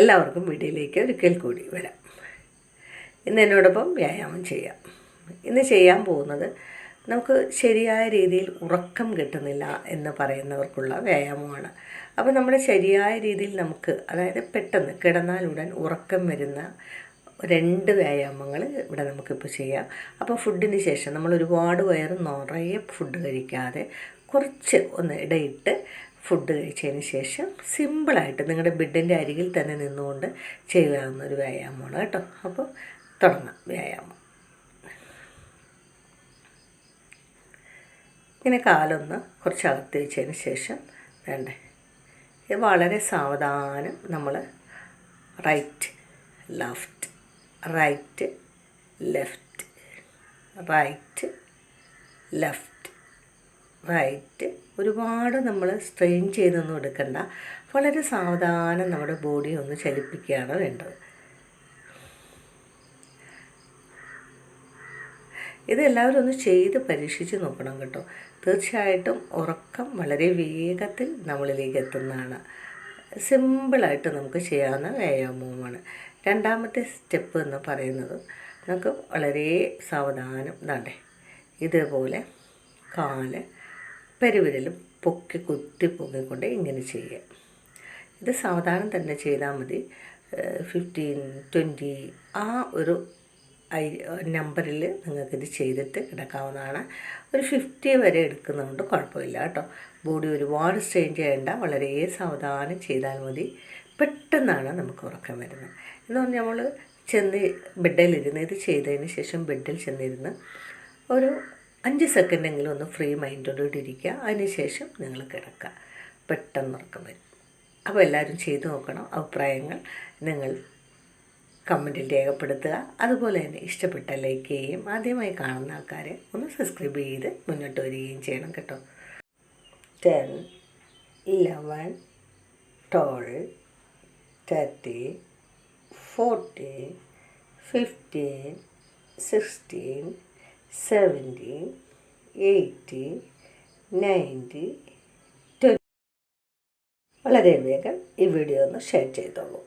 എല്ലാവർക്കും വീഡിയോയിലേക്ക് ഒരിക്കൽ കൂടി വരാം. ഇന്ന് എന്നോടൊപ്പം വ്യായാമം ചെയ്യാം. ഇന്ന് ചെയ്യാൻ പോകുന്നത് നമുക്ക് ശരിയായ രീതിയിൽ ഉറക്കം കിട്ടുന്നില്ല എന്ന് പറയുന്നവർക്കുള്ള വ്യായാമമാണ്. അപ്പോൾ നമ്മുടെ ശരിയായ രീതിയിൽ നമുക്ക്, അതായത് പെട്ടെന്ന് കിടന്നാലുടൻ ഉറക്കം വരുന്ന 2 വ്യായാമങ്ങൾ ഇവിടെ നമുക്കിപ്പോൾ ചെയ്യാം. അപ്പോൾ ഫുഡിന് ശേഷം നമ്മൾ ഒരുപാട് വയറ് നിറയെ ഫുഡ് കഴിക്കാതെ കുറച്ച് ഒന്ന് ഇടയിട്ട് ഫുഡ് കഴിച്ചതിന് ശേഷം സിമ്പിളായിട്ട് നിങ്ങളുടെ ബെഡിൻ്റെ അരികിൽ തന്നെ നിന്നുകൊണ്ട് ചെയ്യാവുന്ന ഒരു വ്യായാമമാണ് കേട്ടോ. അപ്പോൾ തുടങ്ങാം വ്യായാമം. ഇങ്ങനെ കാലൊന്ന് കുറച്ച് അകത്ത് വെച്ചതിന് ശേഷം വേണ്ടേ, ഇത് വളരെ സാവധാനം നമ്മൾ right left right left right left right, ഒരുപാട് നമ്മൾ സ്ട്രെയിൻ ചെയ്തൊന്നും എടുക്കണ്ട, വളരെ സാവധാനം നമ്മുടെ ബോഡി ഒന്ന് ചലിപ്പിക്കുകയാണ് വേണ്ടത്. ഇതെല്ലാവരും ഒന്ന് ചെയ്ത് പരീക്ഷിച്ച് നോക്കണം കേട്ടോ. തീർച്ചയായിട്ടും ഉറക്കം വളരെ വേഗത്തിൽ നമ്മളിലേക്ക് എത്തുന്നതാണ്. സിമ്പിളായിട്ട് നമുക്ക് ചെയ്യാവുന്ന വ്യായാമവുമാണ്. രണ്ടാമത്തെ സ്റ്റെപ്പ് എന്ന് പറയുന്നത് നമുക്ക് വളരെ സാവധാനം ദാണ്ടേ ഇതേപോലെ കാല് പെരുവിരലും പൊക്കി കുത്തി പൊങ്ങിക്കൊണ്ട് ഇങ്ങനെ ചെയ്യുക. ഇത് സാവധാനം തന്നെ ചെയ്താൽ മതി. 15, 20 ആ ഒരു നമ്പറിൽ നിങ്ങൾക്കിത് ചെയ്തിട്ട് കിടക്കാവുന്നതാണ്. ഒരു 50 വരെ എടുക്കുന്നതുകൊണ്ട് കുഴപ്പമില്ല കേട്ടോ. ബോഡി ഒരുപാട് സ്ട്രെയിൻ ചെയ്യേണ്ട, വളരെ സാവധാനം ചെയ്താൽ മതി. പെട്ടെന്നാണ് നമുക്ക് ഉറക്കം വരുന്നത്. എന്ന് പറഞ്ഞാൽ നമ്മൾ ചെന്ന് ബെഡിലിരുന്ന് ഇത് ചെയ്തതിന് ശേഷം ബെഡിൽ ചെന്നിരുന്ന് ഒരു 5 സെക്കൻഡെങ്കിലും ഒന്ന് ഫ്രീ മൈൻഡോടുകൂടി ഇരിക്കുക. അതിനുശേഷം നിങ്ങൾ കിടക്കുക, പെട്ടെന്ന് ഉറക്കം വരും. അപ്പോൾ എല്ലാവരും ചെയ്തു നോക്കണം. അഭിപ്രായങ്ങൾ നിങ്ങൾ കമൻറ്റിൽ രേഖപ്പെടുത്തുക. അതുപോലെ തന്നെ ഇഷ്ടപ്പെട്ട ലൈക്ക് ചെയ്യുകയും ആദ്യമായി കാണുന്ന ആൾക്കാരെ ഒന്ന് സബ്സ്ക്രൈബ് ചെയ്ത് മുന്നോട്ട് വരികയും ചെയ്യണം കേട്ടോ. 10, 11, 12, 13, 14, 15, 16, 17, 18, 19, 20. വളരെ വേഗം ഈ വീഡിയോ ഒന്ന് ഷെയർ ചെയ്തോളൂ.